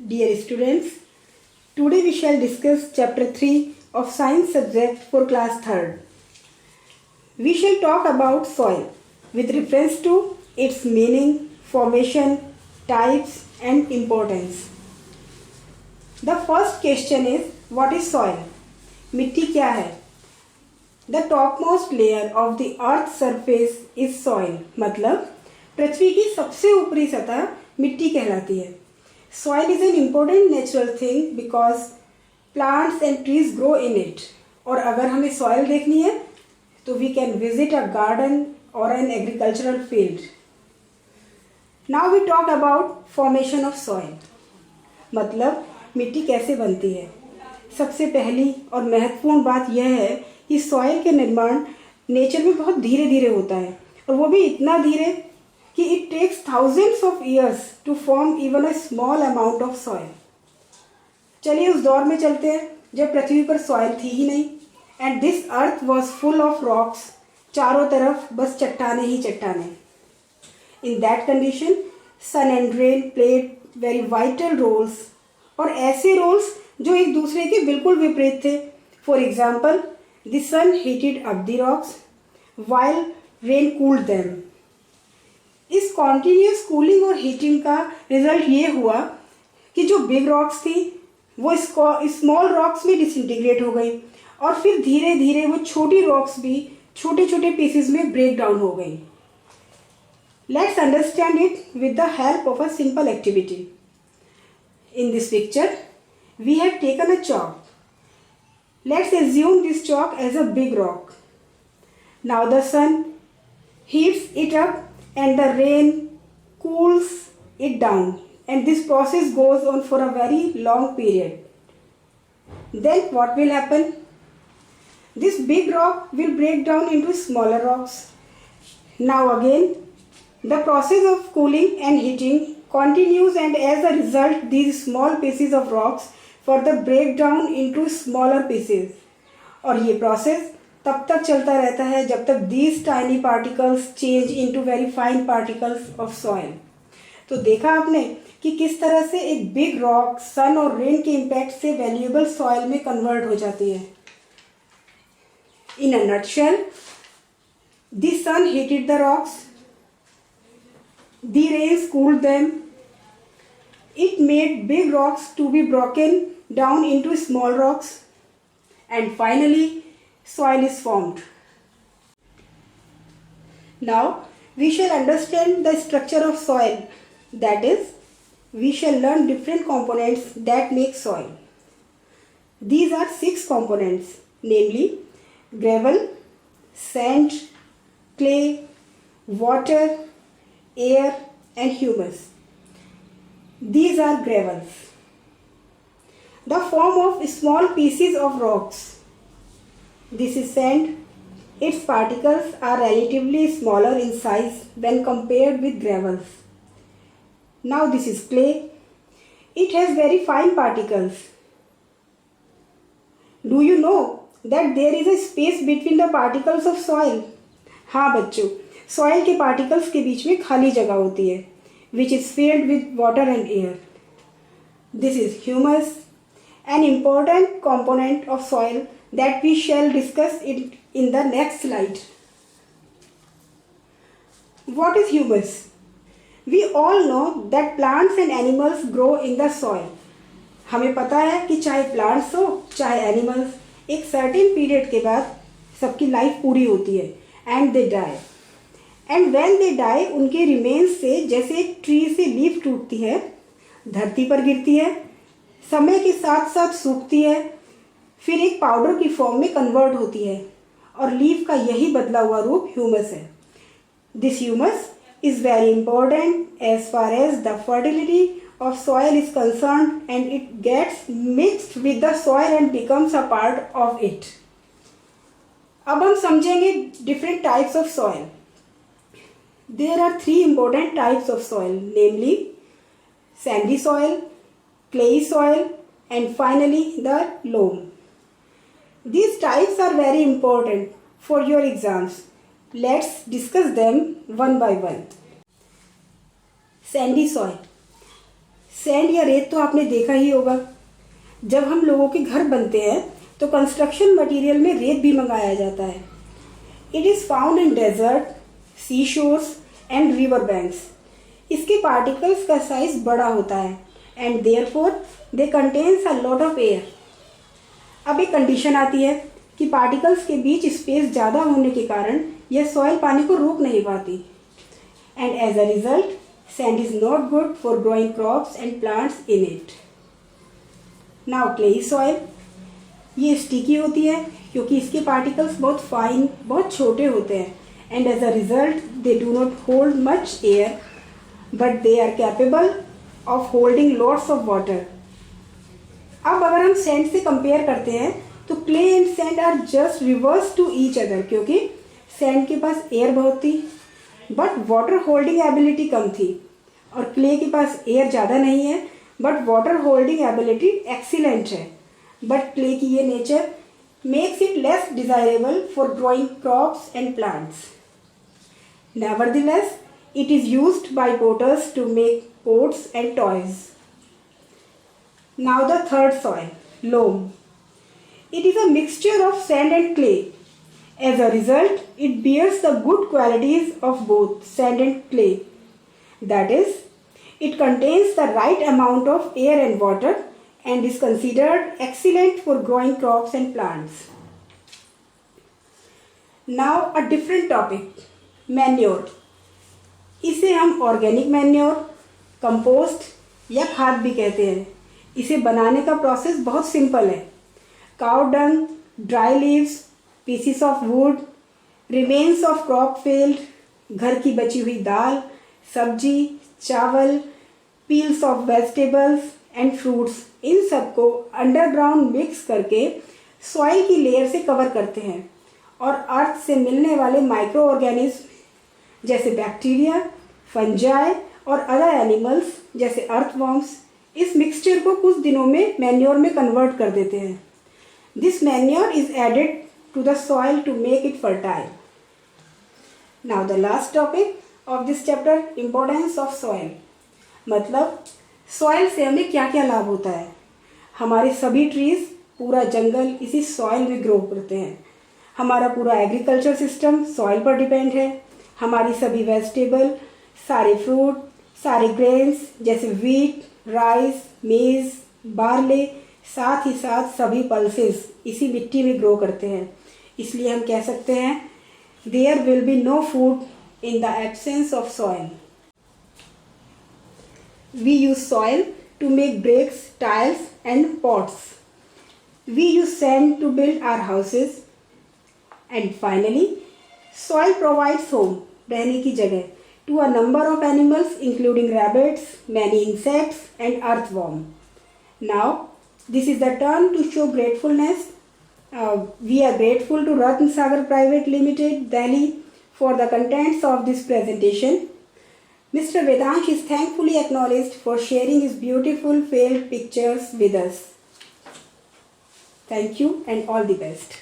Dear students, today we shall discuss chapter 3 of science subject for class 3rd. We shall talk about soil with reference to its meaning, formation, types and importance. The first question is, what is soil? मिट्टी क्या है? The topmost layer of the earth's surface is soil. मतलब पृथ्वी की सबसे ऊपरी सतह मिट्टी कहलाती है. Soil is an important natural thing because plants and trees grow in it. और अगर हमें soil देखनी है तो we can visit a garden or an agricultural field. Now we talk about formation of soil. मतलब मिट्टी कैसे बनती है. सबसे पहली और महत्वपूर्ण बात यह है कि सॉइल के निर्माण नेचर में बहुत धीरे धीरे होता है और वो भी इतना धीरे कि it takes thousands of years to form even a small amount of soil. चलिए उस दौर में चलते हैं जब पृथ्वी पर सॉइल थी ही नहीं and this earth was full of rocks. चारों तरफ बस चट्टाने ही चट्टाने. In that condition sun and rain played very vital roles. और ऐसे रोल्स जो एक दूसरे के बिल्कुल विपरीत थे. For example the sun heated up the rocks while rain cooled them. इस कॉन्टीन्यूस कूलिंग और हीटिंग का रिजल्ट ये हुआ कि जो बिग रॉक्स थी वो स्मॉल रॉक्स में डिसइंटीग्रेट हो गई और फिर धीरे धीरे वो छोटी रॉक्स भी छोटे छोटे पीसेस में ब्रेक डाउन हो गई. Let's understand it with the help of a simple activity. In this picture we have taken a chalk. Let's assume this chalk as a big rock. Now the sun heats it up and the rain cools it down, and this process goes on for a very long period. Then what will happen? This big rock will break down into smaller rocks. Now again the process of cooling and heating continues, and as a result these small pieces of rocks further break down into smaller pieces. और ये process तब तक चलता रहता है जब तक these tiny particles change into very fine particles of soil. तो देखा आपने कि किस तरह से एक big rock sun और rain के impact से valuable soil में convert हो जाती है. In a nutshell, the sun heated the rocks, the rains cooled them, it made big rocks to be broken down into small rocks, and finally soil is formed. Now we shall understand the structure of soil. That is, we shall learn different components that make soil. These are 6 components, namely gravel, sand, clay, water, air and humus. These are gravels. The form of small pieces of rocks. This is sand. Its particles are relatively smaller in size when compared with gravels. Now this is clay. It has very fine particles. Do you know that there is a space between the particles of soil? हाँ बच्चों, soil के particles के बीच में खाली जगह होती है, which is filled with water and air. This is humus, an important component of soil that we shall discuss in the next slide. What is humus? We all know that plants and animals grow in the soil. हमें पता है कि चाहे plants हो चाहे animals, एक certain period के बाद सबकी life पूरी होती है and they die. And when they die, उनके remains से जैसे एक tree से leaf टूटती है, धरती पर गिरती है, समय के साथ साथ सूखती है, फिर एक पाउडर की फॉर्म में कन्वर्ट होती है और लीफ का यही बदला हुआ रूप ह्यूमस है. This humus is very important as far as the fertility of soil is concerned and it gets mixed with the soil and becomes a part of it. अब हम समझेंगे different types of soil. There are 3 important types of soil, namely sandy soil, clay soil and finally the loam. These types are very important for your exams. Let's discuss them one by one. Sandy soil. Sand या रेत तो आपने देखा ही होगा। जब हम लोगों के घर बनते हैं तो कंस्ट्रक्शन मटेरियल में रेत भी मंगाया जाता है। It is found in desert, sea shores and river banks. इसके पार्टिकल्स का साइज बड़ा होता है and therefore they contains a lot of air. अब एक कंडीशन आती है कि पार्टिकल्स के बीच स्पेस ज़्यादा होने के कारण यह सॉइल पानी को रोक नहीं पाती and as a result sand is not good for growing crops and plants in it. Now clayey soil, ये स्टिकी होती है क्योंकि इसके पार्टिकल्स बहुत फाइन, बहुत छोटे होते हैं and as a result they do not hold much air but they are capable of holding lots of water. अब अगर हम सैंड से कंपेयर करते हैं तो clay and sand are just reverse to each other, क्योंकि सैंड के पास एयर बहुत थी बट वाटर होल्डिंग एबिलिटी कम थी और क्ले के पास एयर ज़्यादा नहीं है but water holding ability excellent है। बट क्ले की ये nature makes it less desirable for growing crops and plants. Nevertheless it is used by potters to make pots and toys. Now the third soil, loam. It is a mixture of sand and clay. As a result, it bears the good qualities of both sand and clay. That is, it contains the right amount of air and water and is considered excellent for growing crops and plants. Now a different topic, manure. इसे हम organic manure, compost या खाद भी कहते हैं। इसे बनाने का प्रोसेस बहुत सिंपल है। Cow dung, dry leaves, pieces of wood, remains of crop field, घर की बची हुई दाल, सब्जी, चावल, peels of vegetables and fruits, इन सबको अंडरग्राउंड मिक्स करके सॉइल की लेयर से कवर करते हैं और अर्थ से मिलने वाले माइक्रो ऑर्गेनिज्म जैसे बैक्टीरिया, फंजाई और अदर एनिमल्स जैसे अर्थवॉर्म्स इस मिक्सचर को कुछ दिनों में मैन्योर में कन्वर्ट कर देते हैं। This manure is added to the soil to make it fertile. Now the last topic of this chapter, importance of soil. मतलब सॉइल से हमें क्या क्या लाभ होता है। हमारे सभी ट्रीज, पूरा जंगल इसी सॉइल में ग्रो करते हैं। हमारा पूरा एग्रीकल्चर सिस्टम सॉइल पर डिपेंड है। हमारी सभी वेजिटेबल, सारे फ्रूट, सारे ग्रेन्स जैसे व्हीट, राइस, मेज, बार्ले, साथ ही साथ सभी पल्सेस इसी मिट्टी में ग्रो करते हैं। इसलिए हम कह सकते हैं there will be no food in the absence of soil. We use soil to make bricks, tiles and pots. We use sand to build our houses and finally soil provides home, रहने की जगह, to a number of animals including rabbits, many insects and earthworm. Now, this is the turn to show gratefulness. We are grateful to Ratn Sagar Private Limited, Delhi, for the contents of this presentation. Mr. Vedansh is thankfully acknowledged for sharing his beautiful failed pictures with us. Thank you and all the best.